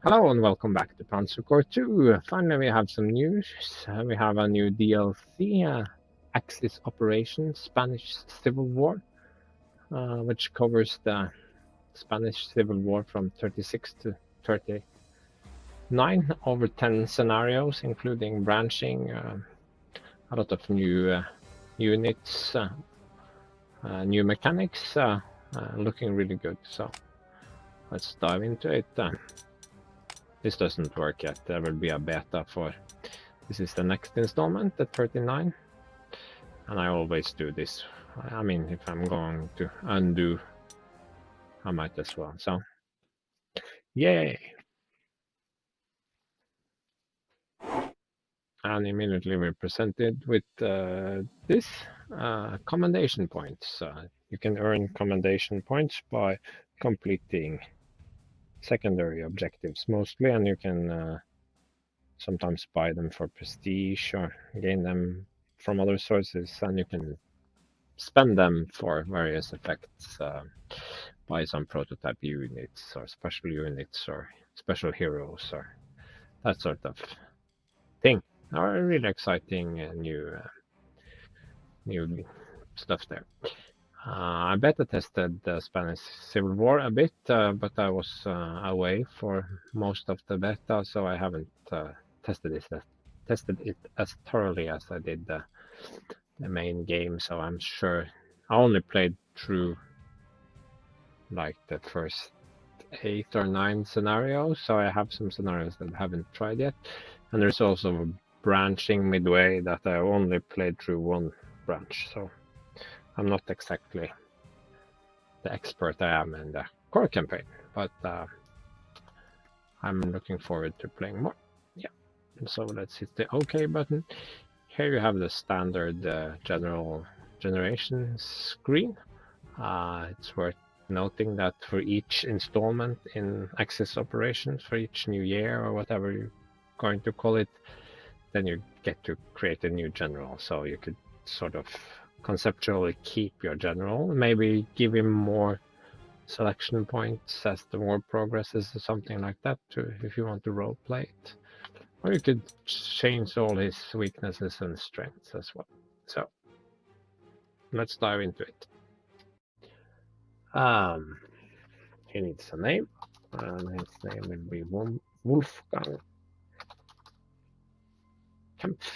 Hello and welcome back to Panzer Corps 2. Finally, we have some news. We have a new DLC, Axis Operation Spanish Civil War, which covers the Spanish Civil War from 36 to 39 over 10 scenarios, including branching, a lot of new units, new mechanics, looking really good. So let's dive into it. This doesn't work yet. There will be a beta for this. Is the next installment, the 39, and I always do this. I mean, if I'm going to undo, I might as well. So, yay! And immediately we're presented with this commendation points. You can earn commendation points by completing secondary objectives mostly, and you can sometimes buy them for prestige or gain them from other sources, and you can spend them for various effects, buy some prototype units or special units or special heroes or that sort of thing. Are really exciting new stuff there. I beta tested the Spanish Civil War a bit, but I was away for most of the beta, so I haven't tested it as thoroughly as I did the main game. So I'm sure I only played through like the first 8 or 9 scenarios, so I have some scenarios that I haven't tried yet, and there's also a branching midway that I only played through one branch, so I'm not exactly the expert I am in the core campaign, but I'm looking forward to playing more. Yeah, so let's hit the OK button. Here you have the standard general generation screen. It's worth noting that for each installment in Axis operations, for each new year or whatever you're going to call it, then you get to create a new general. So you could sort of conceptually keep your general, maybe give him more selection points as the war progresses or something like that, if you want to role play it. Or you could change all his weaknesses and strengths as well. So let's dive into it. He needs a name, and his name will be Wolfgang Kempf.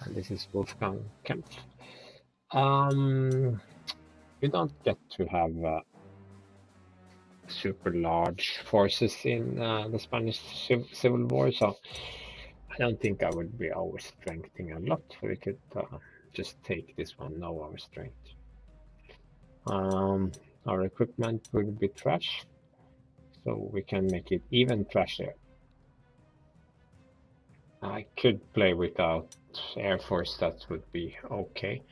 And this is Wolfgang Kempf. We don't get to have super large forces in the Spanish Civil War, so I don't think I would be overstrengthening a lot. We could just take this one, no overstrength. Our equipment will be trash, so we can make it even trashier. I could play without Air Force, that would be okay.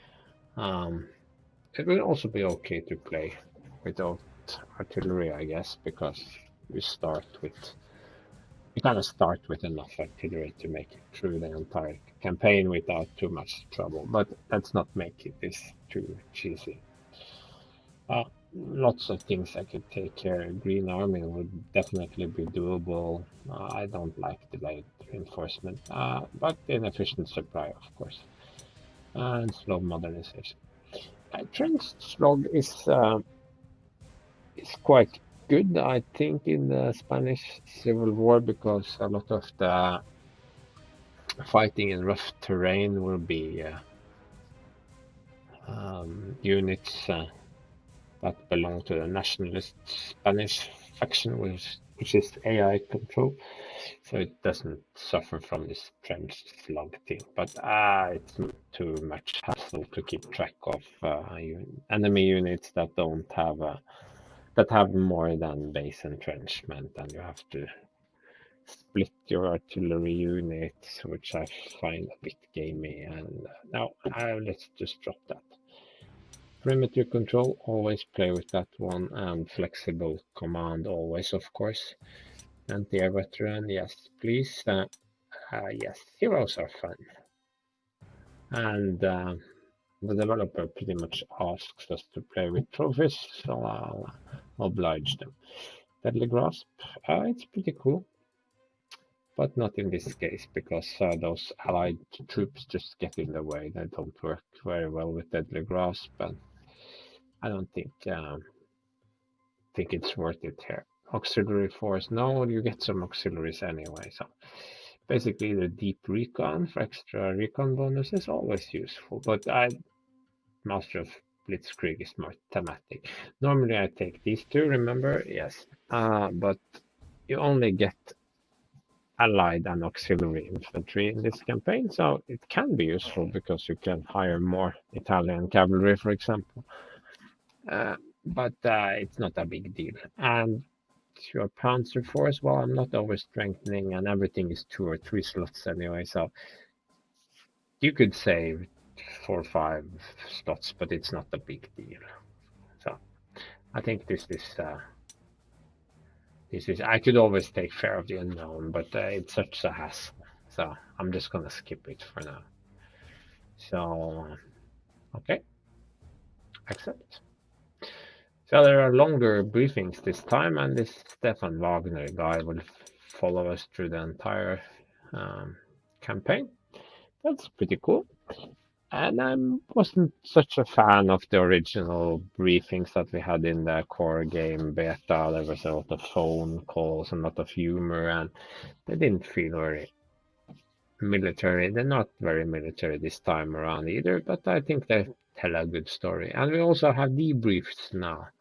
It will also be okay to play without artillery, I guess, because we kind of start with enough artillery to make it through the entire campaign without too much trouble, but let's not make this too cheesy. Lots of things I could take care. Green Army would definitely be doable. I don't like delayed reinforcement, but inefficient supply, of course, and slow modernization. Trench slog is quite good, I think, in the Spanish Civil War, because a lot of the fighting in rough terrain will be units that belong to the nationalist Spanish faction, which is AI control, so it doesn't suffer from this trench slug thing. But it's too much hassle to keep track of enemy units that don't have that have more than base entrenchment, and you have to split your artillery units, which I find a bit gamey. And now let's just drop that. Perimeter control, always play with that one, and flexible command always, of course. Anti-air veteran, yes, please. Yes, heroes are fun. And the developer pretty much asks us to play with trophies, so I'll oblige them. Deadly Grasp. It's pretty cool, but not in this case because those allied troops just get in the way. They don't work very well with Deadly Grasp, and I don't think it's worth it here. Auxiliary force, no, you get some auxiliaries anyway. So basically, the deep recon for extra recon bonus is always useful, but Master of Blietzkrieg is more thematic. Normally I take these two, remember? Yes. But you only get allied and auxiliary infantry in this campaign, so it can be useful because you can hire more Italian cavalry, for example. But it's not a big deal. And your Panzer force, well, I'm not over strengthening, and everything is 2 or 3 slots anyway, so you could save 4 or 5 slots, but it's not a big deal. So I think this is I could always take Fear of the Unknown, but it's such a hassle, so I'm just gonna skip it for now. So okay, accept. So there are longer briefings this time, and this Stefan Wagner guy will follow us through the entire campaign. That's pretty cool. And I wasn't such a fan of the original briefings that we had in the core game beta. There was a lot of phone calls and a lot of humor, and they didn't feel very military. They're not very military this time around either, but I think they tell a good story. And we also have debriefs now.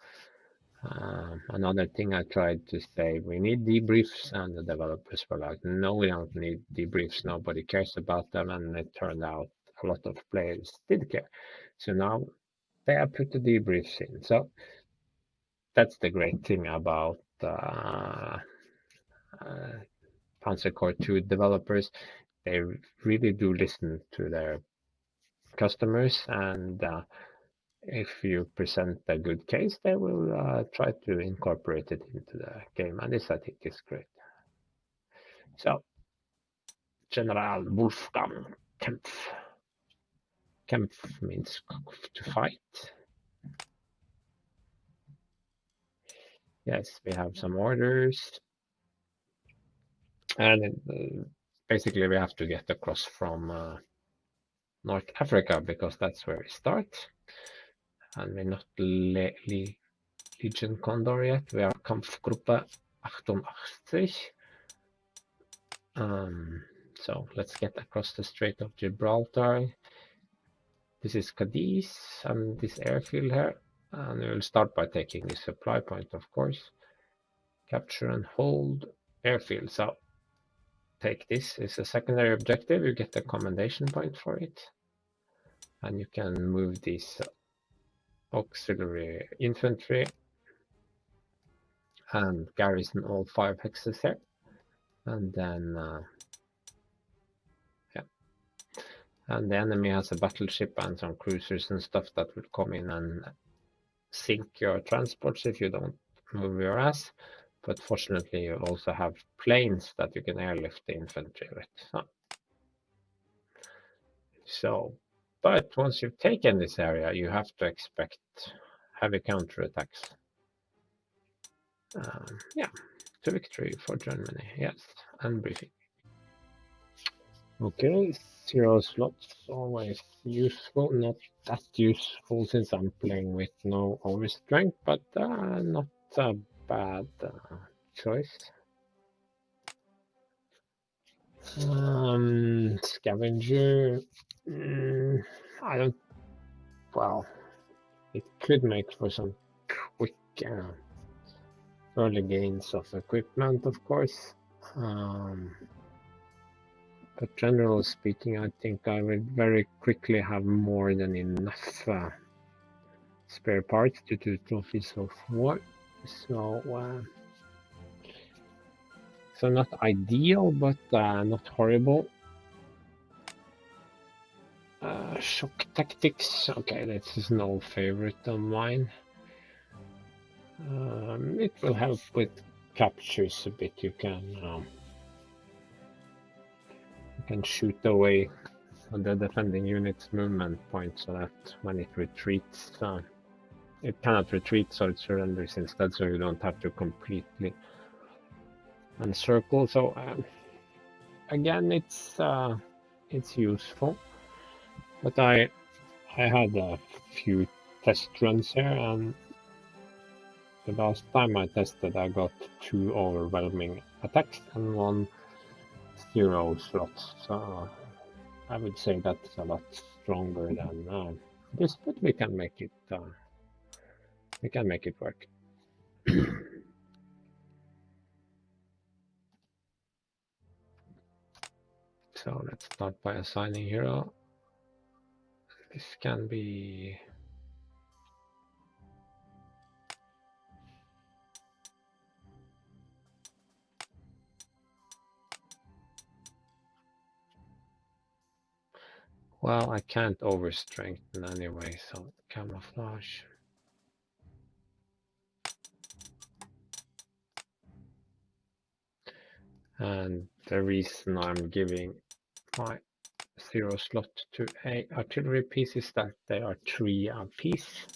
Another thing I tried to say, we need debriefs, and the developers were like, no, we don't need debriefs, nobody cares about them, and it turned out a lot of players did care. So now they have put the debriefs in. So that's the great thing about Panzer Corps 2 developers. They really do listen to their customers, and if you present a good case, they will try to incorporate it into the game, and this I think is great. So, General Wolfgang Kempf. Kempf means to fight. Yes, we have some orders, and basically we have to get across from North Africa because that's where we start, and we're not Legion Condor yet. We are Kampfgruppe 88. So let's get across the Strait of Gibraltar. This is Cadiz and this airfield here, and we'll start by taking the supply point, of course. Capture and hold airfield. So take this as a secondary objective. You get a commendation point for it, and you can move these auxiliary infantry and garrison all 5 hexes here, and then and the enemy has a battleship and some cruisers and stuff that will come in and sink your transports if you don't move your ass. But fortunately, you also have planes that you can airlift the infantry with. So, but once you've taken this area, you have to expect heavy counterattacks. Yeah, to victory for Germany, yes, and briefing. Okay, 0 slots, always useful, not that useful since I'm playing with no overstrength, but not a bad choice. Scavenger, I don't, well, it could make for some quick early gains of equipment, of course. But generally speaking, I think I will very quickly have more than enough spare parts due to trophies of war. So not ideal, but not horrible. Shock tactics. Okay, this is no favorite of mine. It will help with captures a bit. You can shoot away the defending unit's movement point so that when it retreats, it cannot retreat, so it surrenders instead, so you don't have to completely encircle. So again, it's useful, but I had a few test runs here, and the last time I tested, I got 2 overwhelming attacks and 1 0 slots. So I would say that's a lot stronger than this, but we can make it. We can make it work. So let's start by assigning hero. This can be. Well, I can't overstrengthen anyway, so camouflage. And the reason I'm giving my 0 slot to a artillery piece is that they are 3 a piece.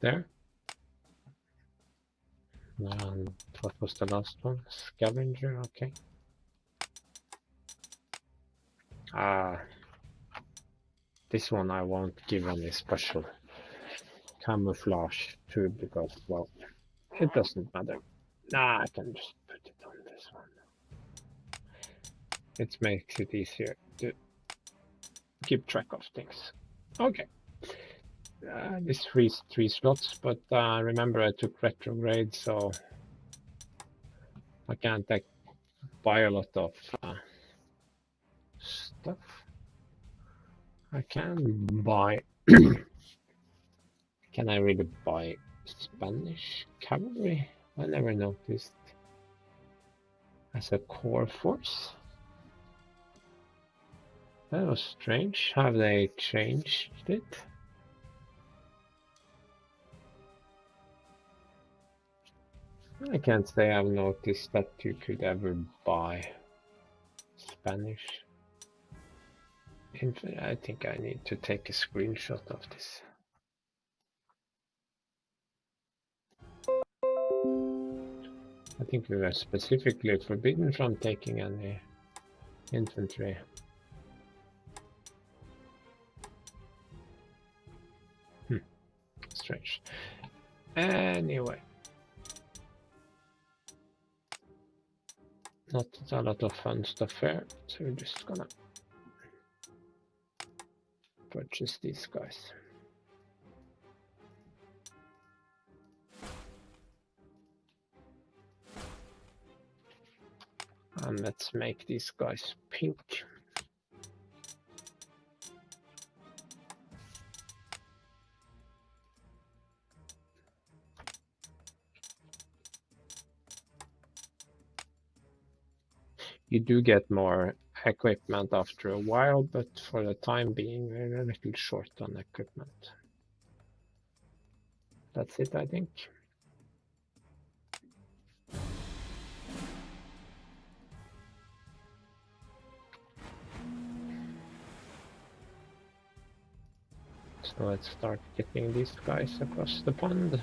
There. And what was the last one? Scavenger, okay. This one I won't give any special camouflage to because, well, it doesn't matter. Nah, I can just put it on this one. It makes it easier to keep track of things. Okay. This frees 3 slots, but remember I took Retrograde, so I can't buy a lot of stuff. I can buy. Can I really buy Spanish cavalry? I never noticed. As a core force? That was strange. Have they changed it? I can't say I've noticed that you could ever buy Spanish. I think I need to take a screenshot of this. I think we were specifically forbidden from taking any infantry. Strange. Anyway. Not a lot of fun stuff here, so we're just gonna purchase these guys. And let's make these guys pink. You do get more equipment after a while, but for the time being, we're a little short on equipment. That's it, I think. So let's start getting these guys across the pond.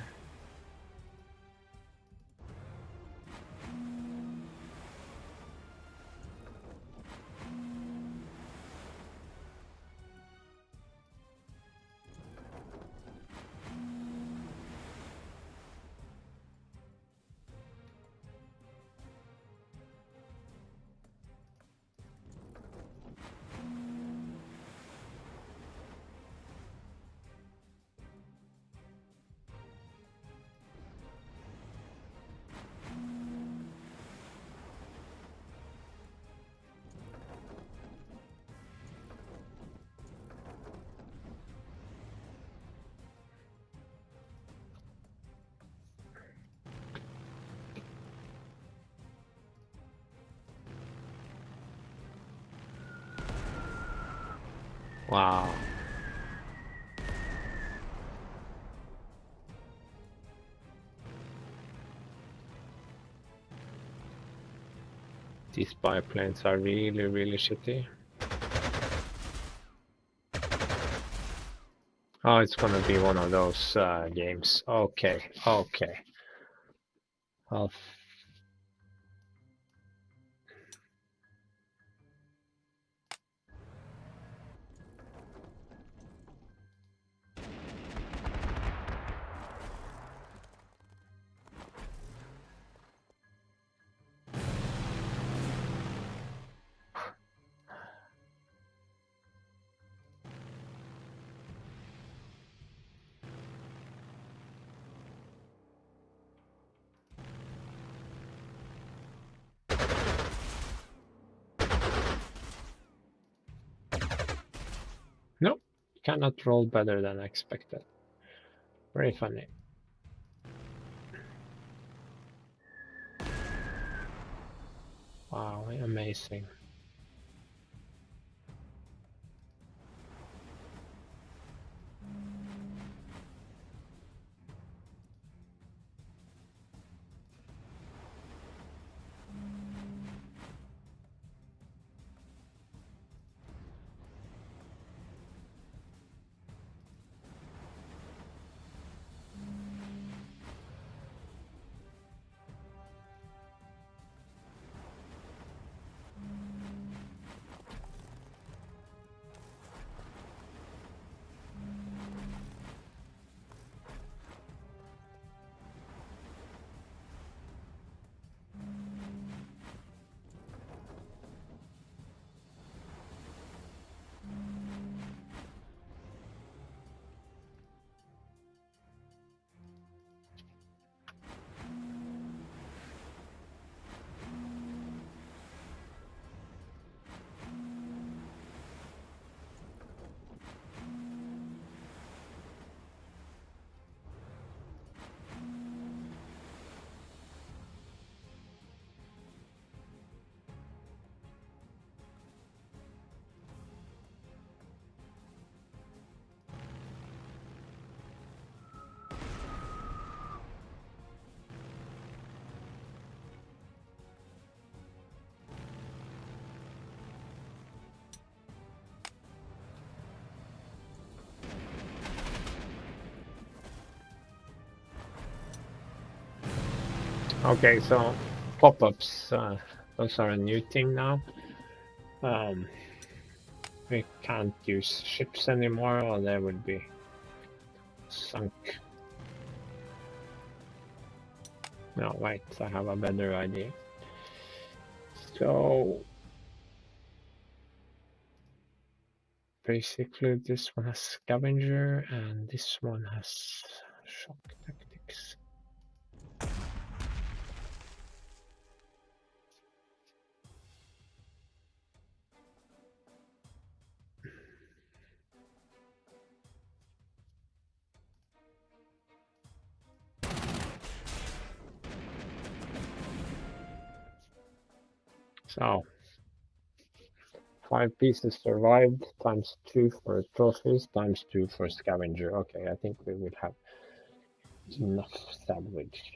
Wow. These biplanes are really, really shitty. Oh, it's gonna be one of those games. Okay, okay. I'll Nope, cannot roll better than expected. Very funny. Wow, amazing. Okay, so pop-ups, those are a new thing now. We can't use ships anymore, or they would be sunk. No, wait, I have a better idea. So basically this one has scavenger and this one has shock tactics. So 5 pieces survived, times 2 for trophies, times 2 for scavenger. Okay, I think we would have enough salvage.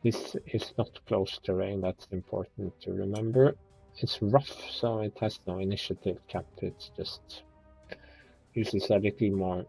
This is not close terrain, that's important to remember. It's rough, so it has no initiative cap, it's just uses a little more.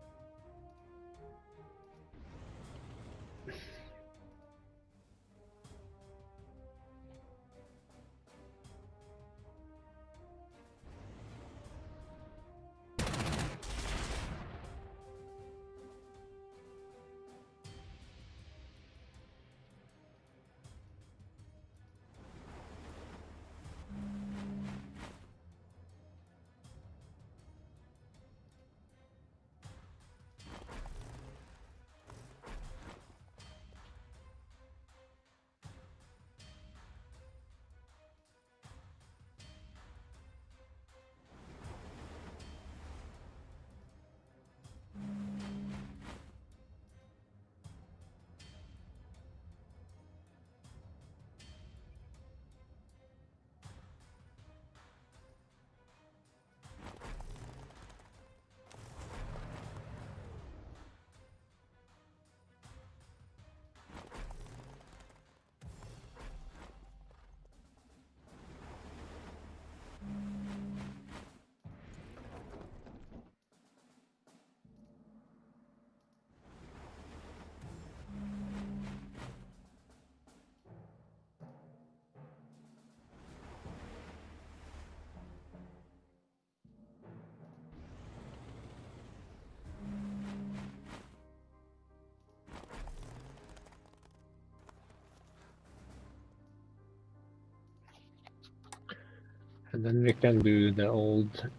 And then we can do the old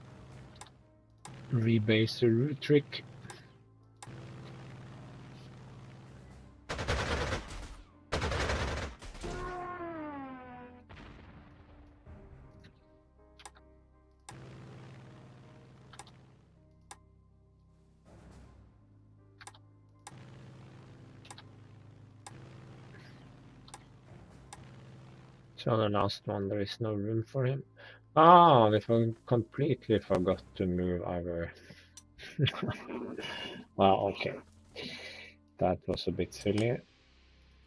rebase the route trick. So the last one, there is no room for him. Ah, we completely forgot to move our... Well, okay. That was a bit silly.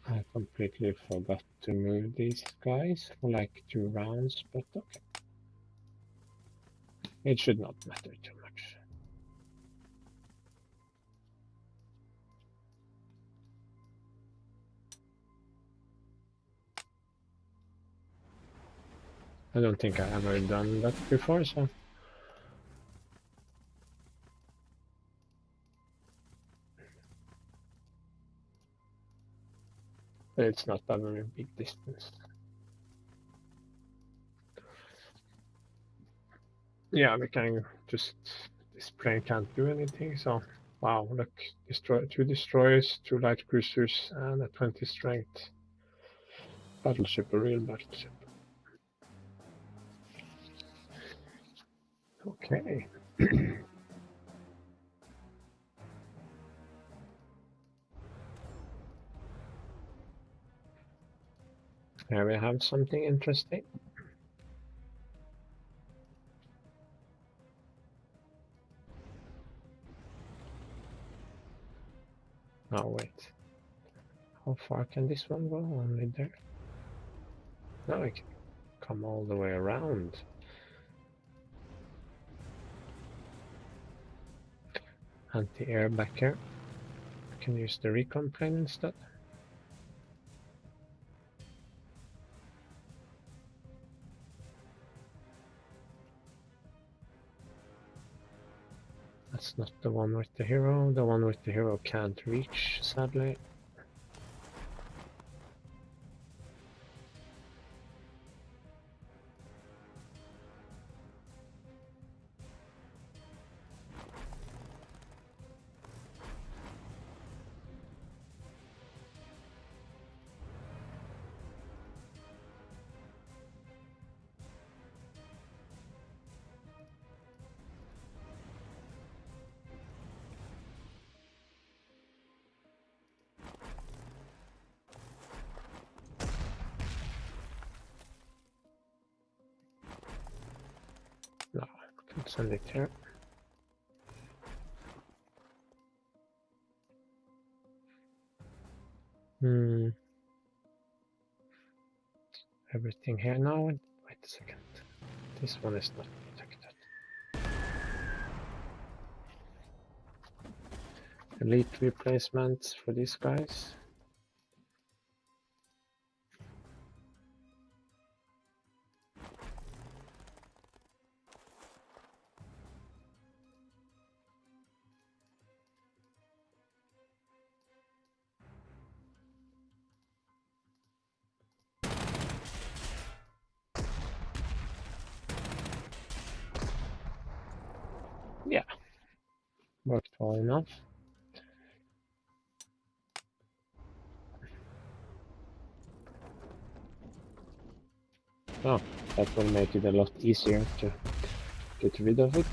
I completely forgot to move these guys for like 2 rounds, but okay. It should not matter too much. I don't think I ever done that before, so... But it's not a very big distance. Yeah, we can just... This plane can't do anything, so... Wow, look, 2 destroyers, 2 light cruisers, and a 20 strength battleship, a real battleship. Okay. Here we have something interesting. Oh, wait. How far can this one go? Only there? Now I can come all the way around. Anti-air back here. I can use the recon plane instead. That's not the one with the hero. The one with the hero can't reach, sadly. No, I can send it here. Everything here now. Wait a second. This one is not protected. Elite replacements for these guys. Yeah, worked well enough. Oh, that will make it a lot easier to get rid of it.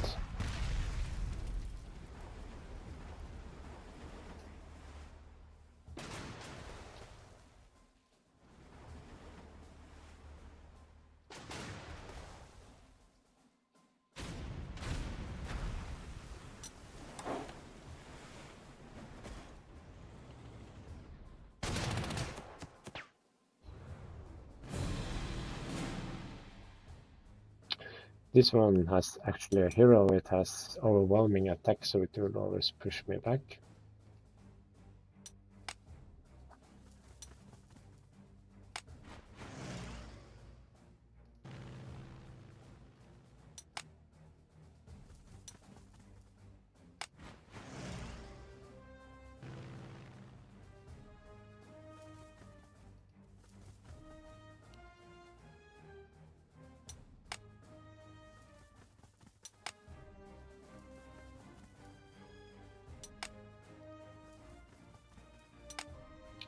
This one has actually a hero, it has overwhelming attack, so it will always push me back.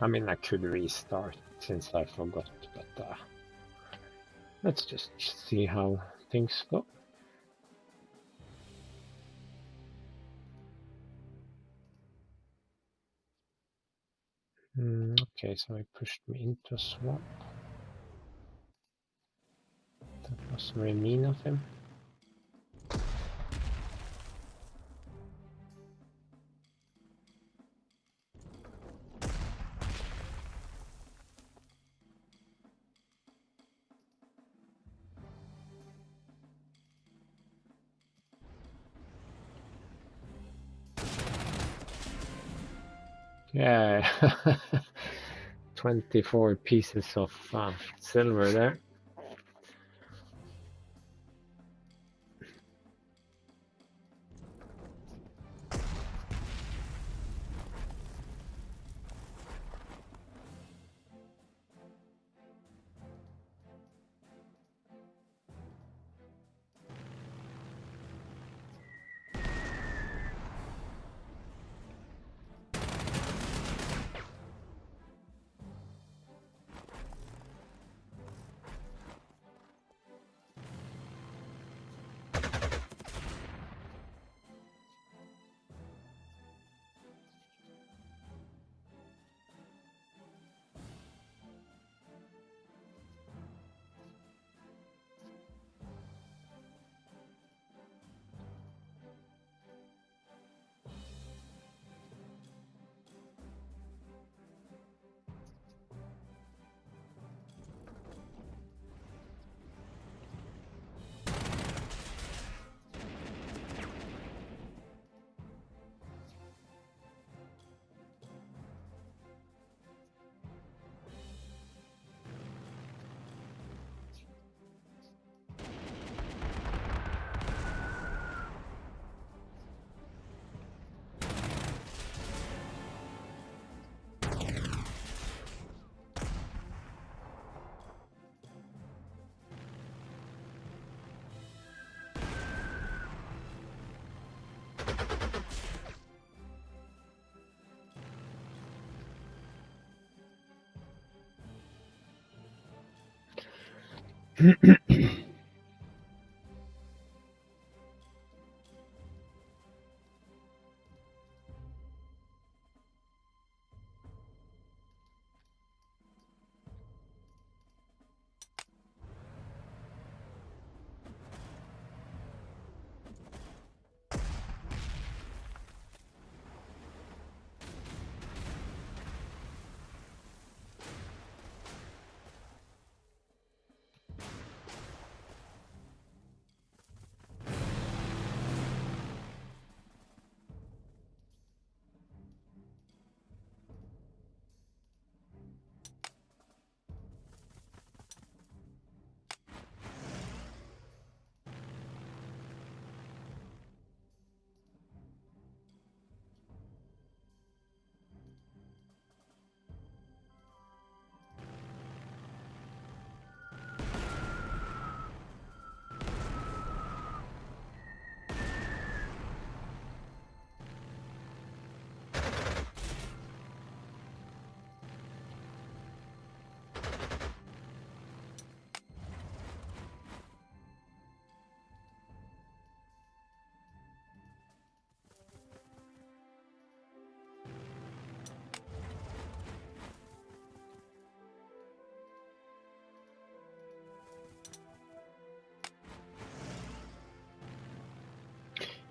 I mean, I could restart since I forgot, but let's just see how things go. Okay, so he pushed me into a swamp. That was very mean of him. Yeah, 24 pieces of silver there.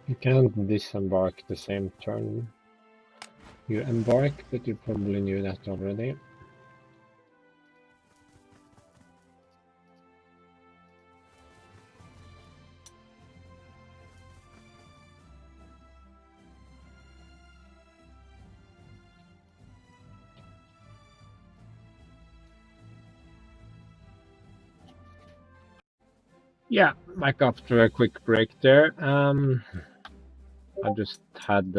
You can't disembark the same turn you embark, but you probably knew that already. Yeah, back after a quick break there. I just had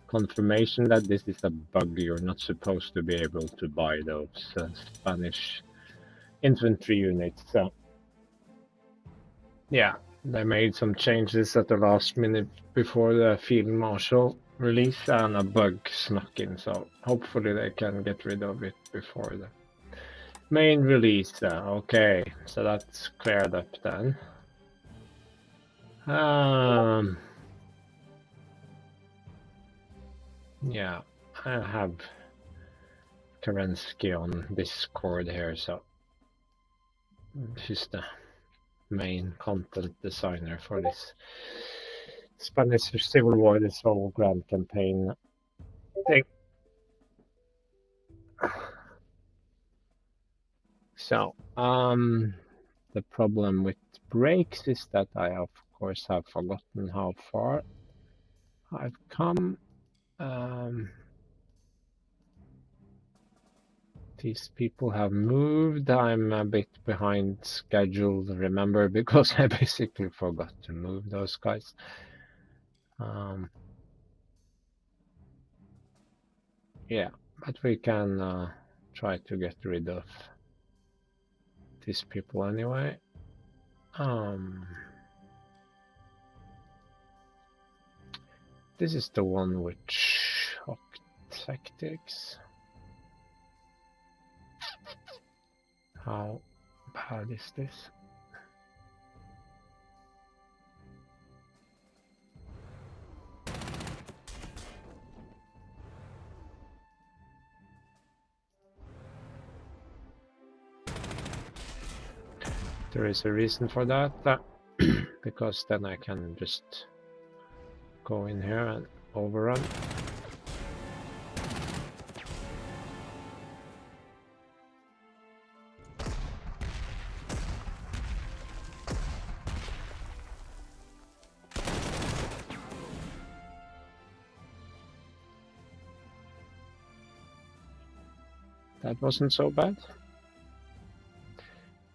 confirmation that this is a bug. You're not supposed to be able to buy those Spanish infantry units. So, yeah, they made some changes at the last minute before the Field Marshal release and a bug snuck in, so hopefully they can get rid of it before the main release. Okay, so that's cleared up then. Yeah, I have Kerensky on Discord here, so she's the main content designer for this Spanish Civil War, this whole grand campaign thing. So, the problem with breaks is that I, of course, have forgotten how far I've come. These people have moved. I'm a bit behind schedule, remember, because I basically forgot to move those guys. Yeah, but we can try to get rid of these people anyway. This is the one with shock tactics. How bad is this? There is a reason for that, because then I can just go in here and overrun. That wasn't so bad.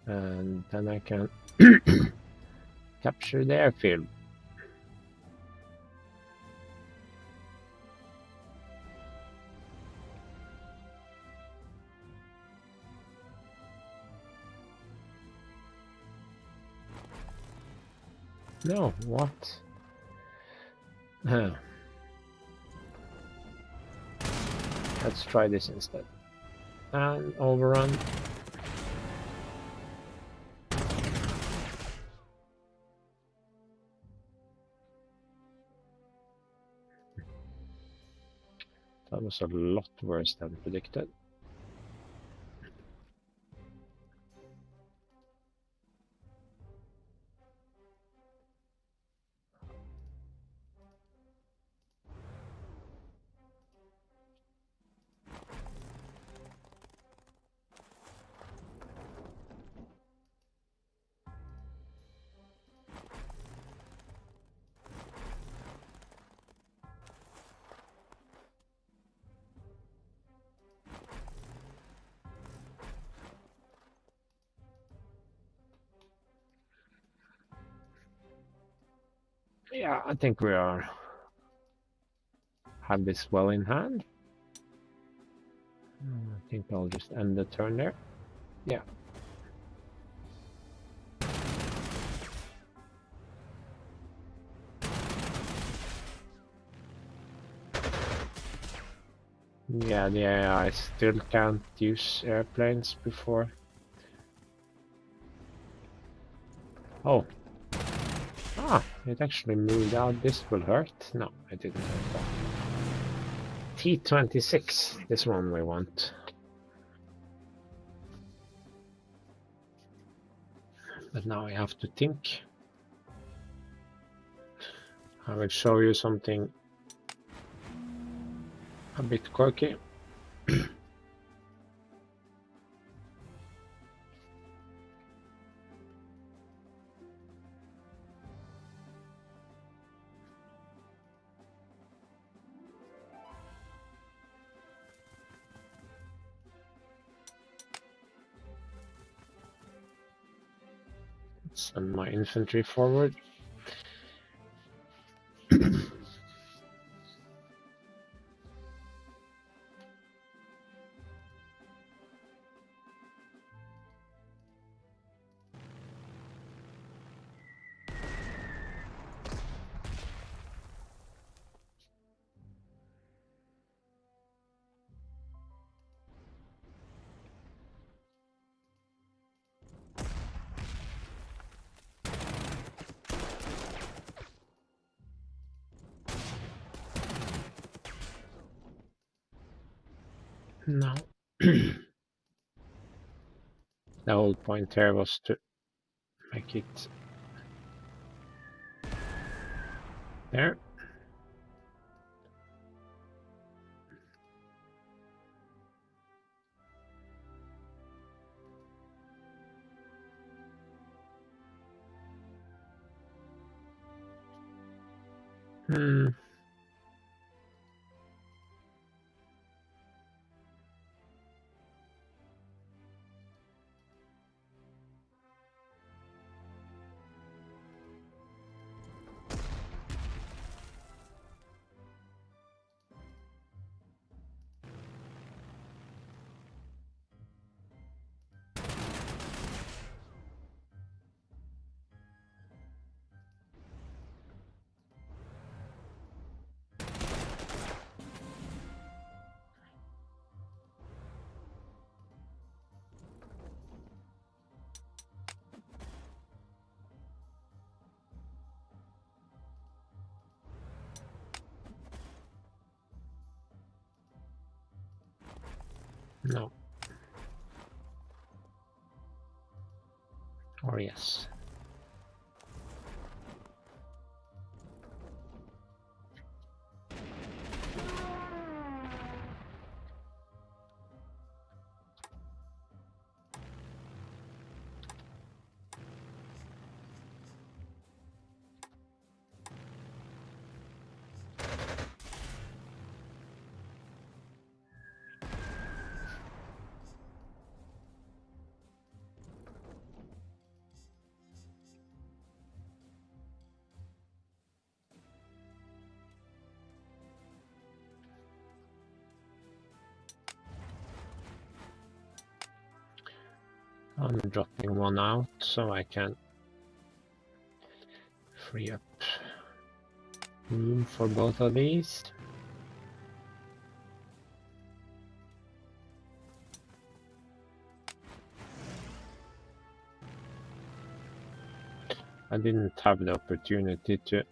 And then I can capture the airfield. No, what? Let's try this instead. And overrun. That was a lot worse than predicted. Yeah, I think we have this well in hand. I think I'll just end the turn there. Yeah. Yeah, the AI still can't use airplanes before. Oh. Ah, it actually moved out. This will hurt. No, I didn't hurt that. T-26, this one we want. But now I have to think. I will show you something a bit quirky. Send my infantry forward. No. The whole point here was to make it there. No. Or yes. I'm dropping one out so I can free up room for both of these. I didn't have the opportunity to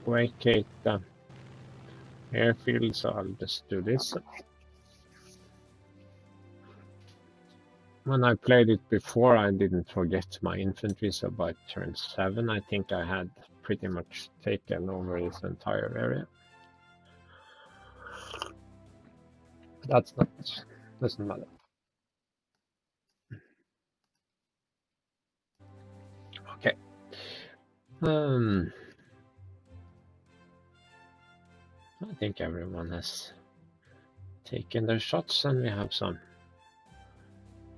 vacate the airfield, so I'll just do this. When I played it before, I didn't forget my infantry, so by turn 7 I think I had pretty much taken over this entire area. That's not, doesn't matter. Okay. I think everyone has taken their shots, and we have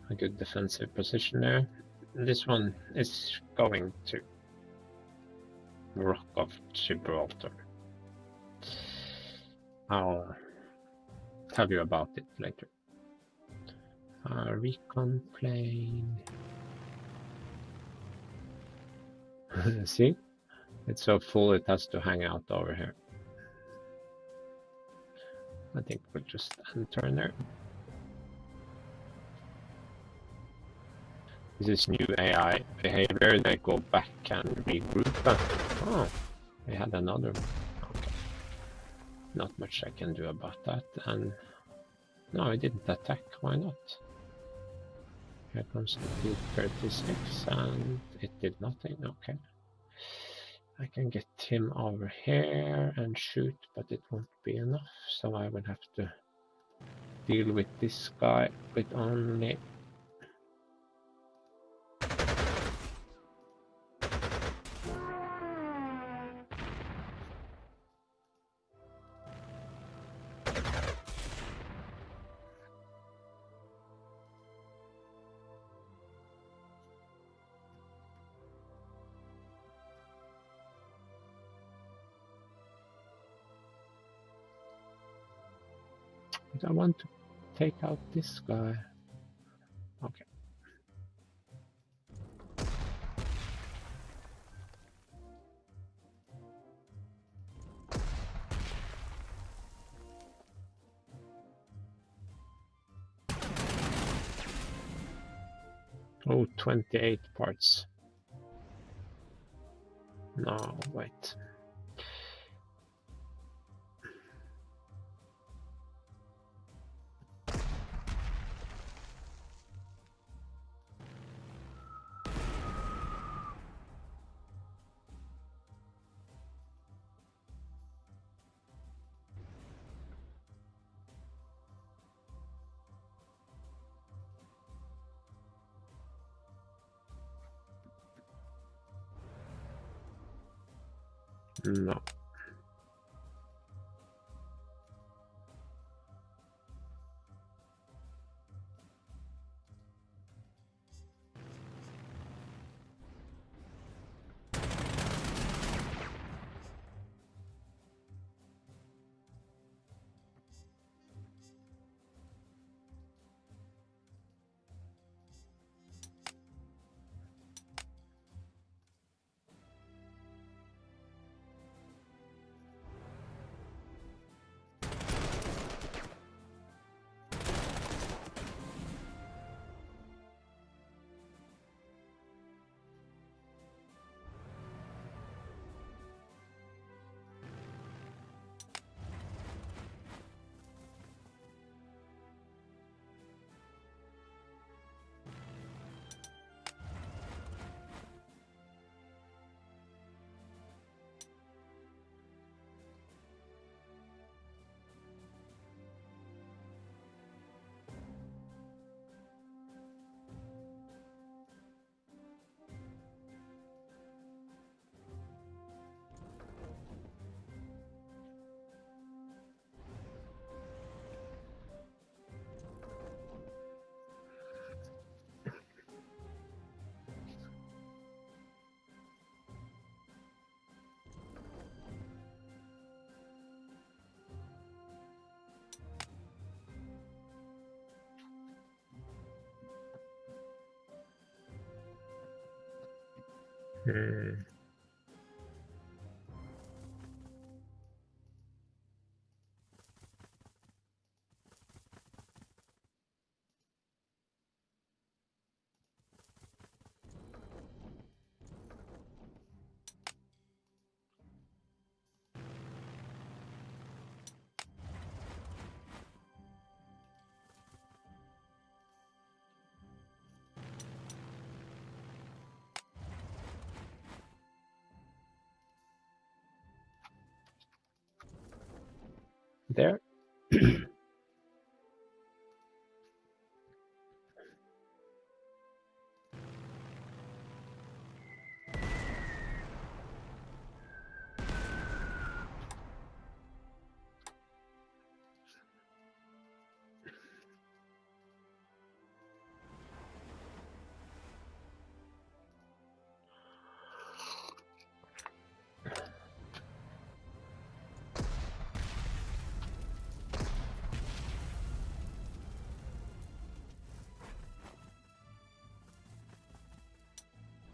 a good defensive position there. This one is going to Rock of Gibraltar. I'll tell you about it later. Recon plane. See? It's so full it has to hang out over here. I think we'll just turn there. This is new AI behavior. They go back and regroup. Oh, we had another. Okay. Not much I can do about that. And no, it didn't attack. Why not? Here comes the T-36 and it did nothing. Okay. I can get him over here and shoot, but it won't be enough. So I will have to deal with this guy with only I want to take out this guy. Okay. Oh, 28 parts. No, wait. No. There.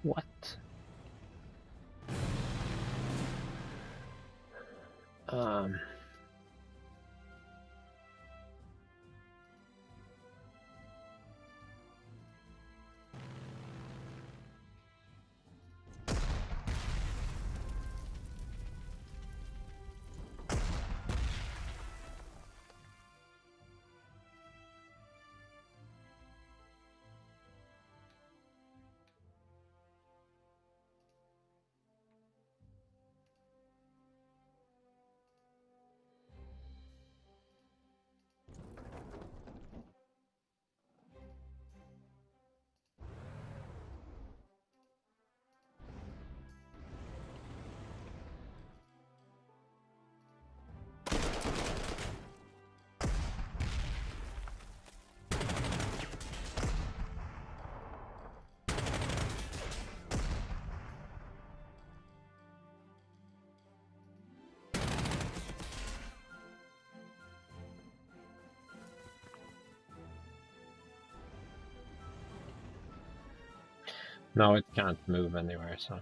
What? No, it can't move anywhere, so.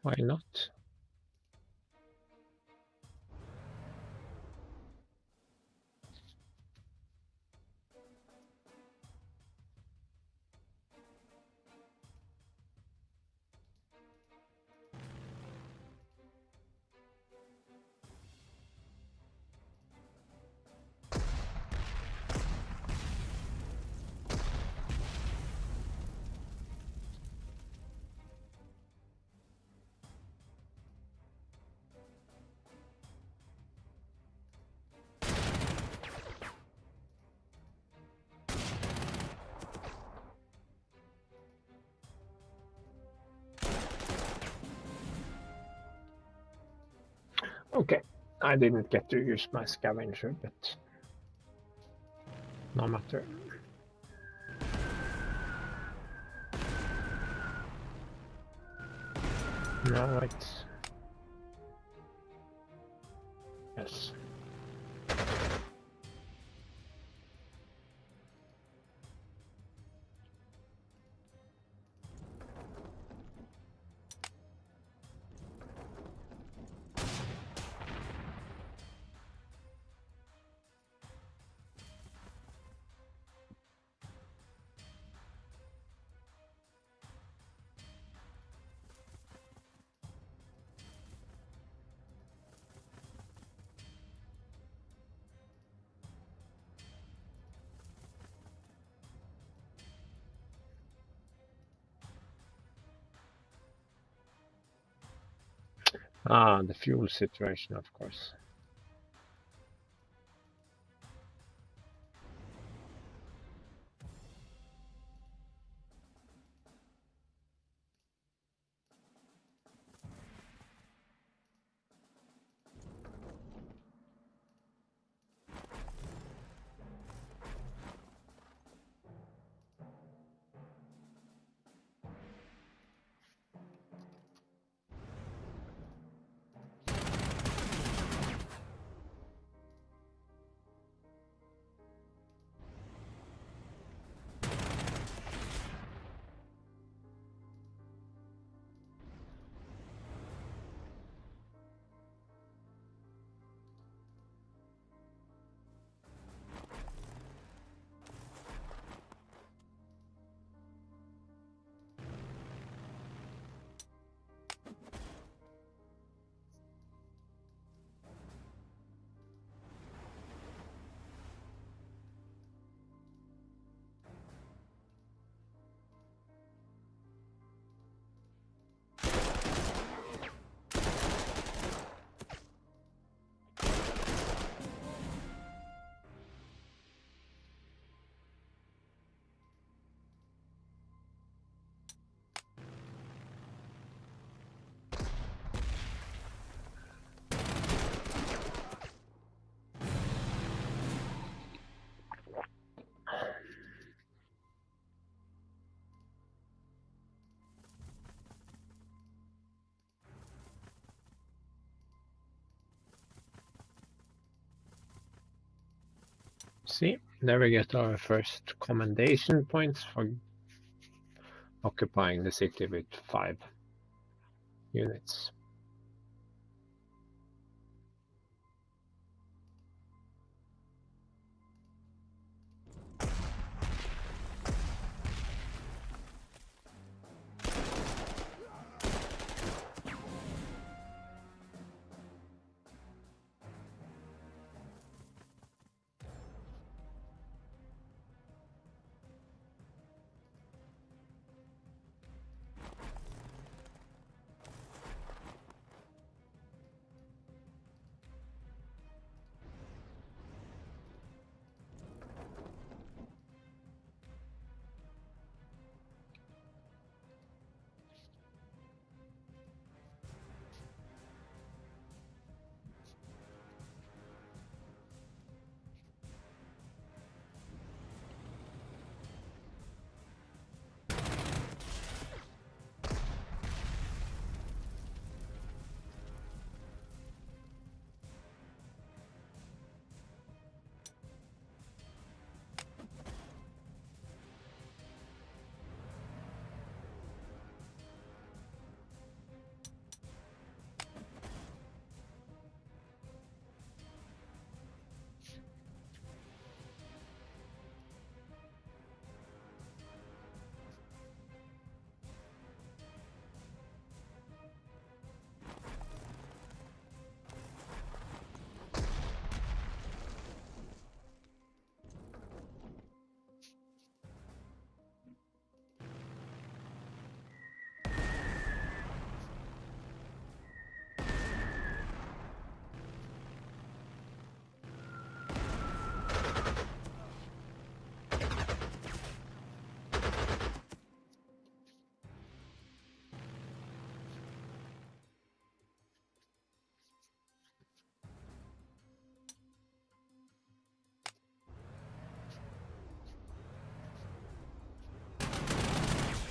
Why not? Okay, I didn't get to use my scavenger, but no matter. No, wait. Yes. Ah, the fuel situation, of course. See, there we get our first commendation points for occupying the city with 5 units.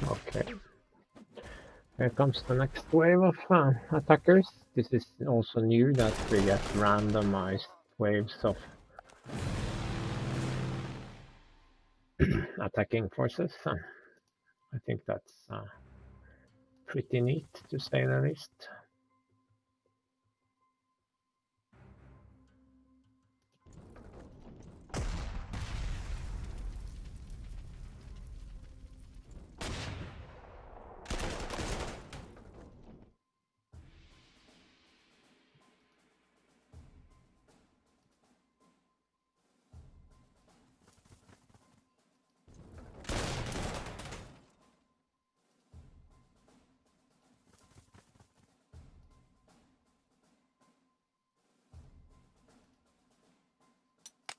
Okay. Here comes the next wave of attackers. This is also new that we get randomized waves of attacking forces. I think that's pretty neat, to say the least.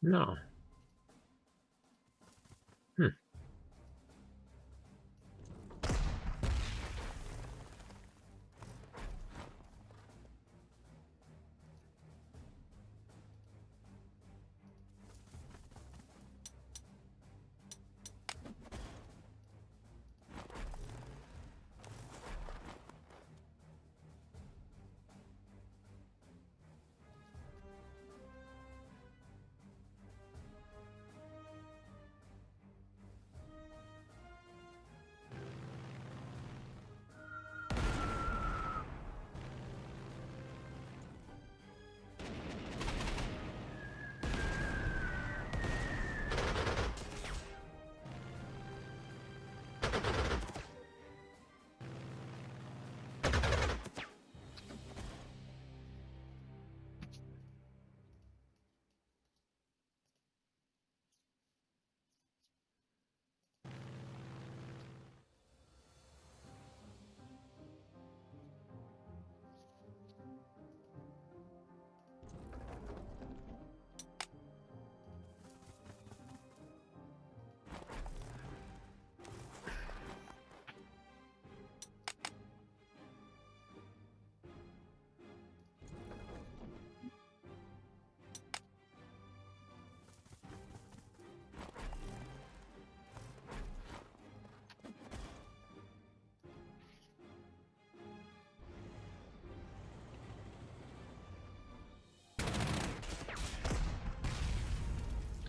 No.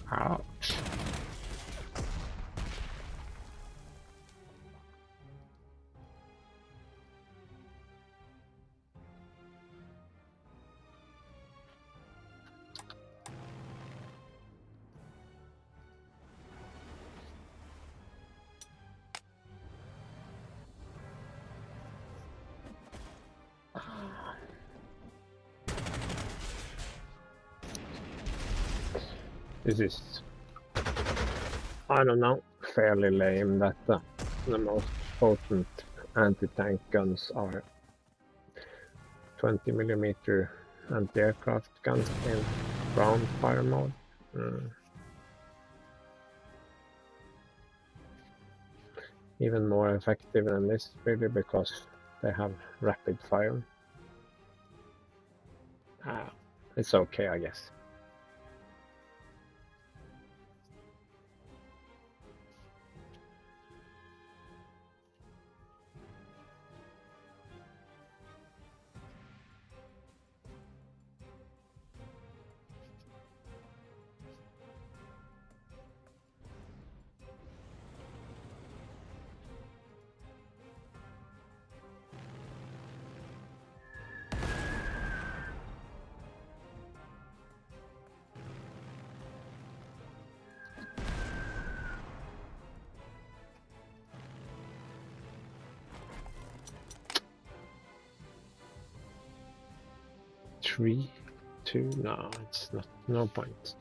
Ouch. This is, I don't know, fairly lame that the most potent anti-tank guns are 20mm anti-aircraft guns in ground fire mode. Even more effective than this, really, because they have rapid fire. It's okay, I guess. Three, two, no, it's not, no point.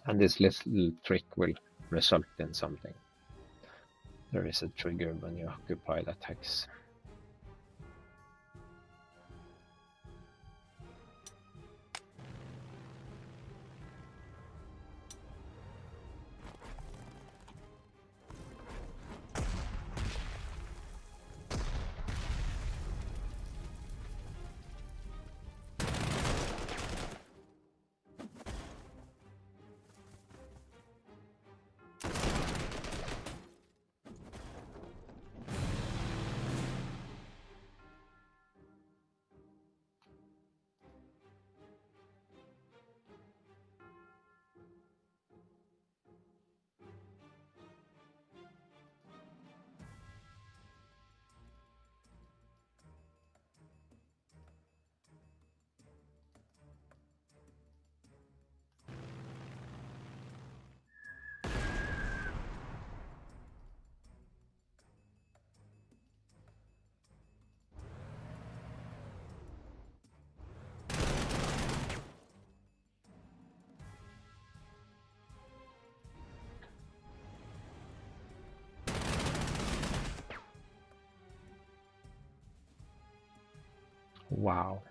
And this little trick will result in something. There is a trigger when you occupy that hex. Wow.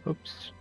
Oops.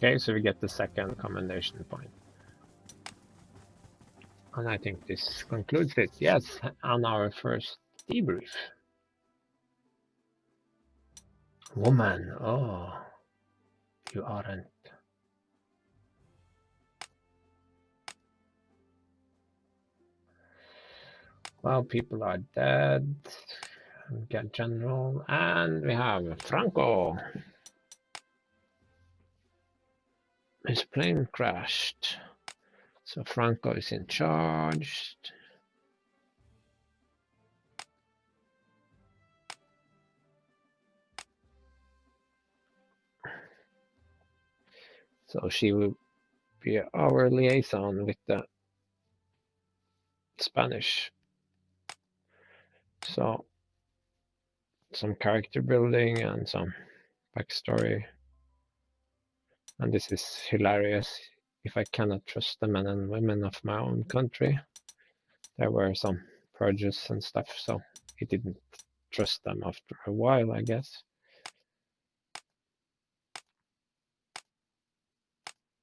Okay, so we get the second commendation point. And I think this concludes it. Yes, on our first debrief. Woman, oh, you aren't. Well, people are dead. We get general, and we have Franco. His plane crashed, so Franco is in charge. So she will be our liaison with the Spanish. So some character building and some backstory. And this is hilarious. If I cannot trust the men and women of my own country, there were some purges and stuff, so he didn't trust them after a while, I guess.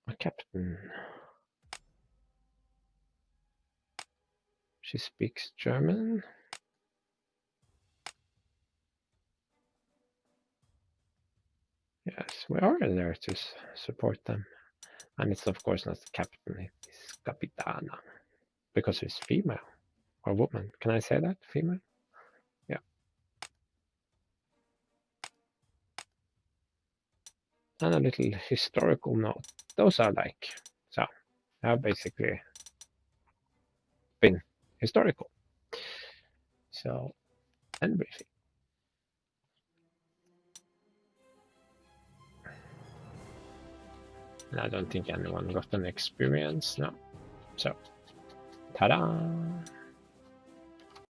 A captain. She speaks German. Yes, we are there to support them. And it's of course not captain, it's capitana. Because it's female. Or woman. Can I say that? Female? Yeah. And a little historical note. Those are like, so, have basically been historical. So, end briefing. And I don't think anyone got an experience now. So, ta-da!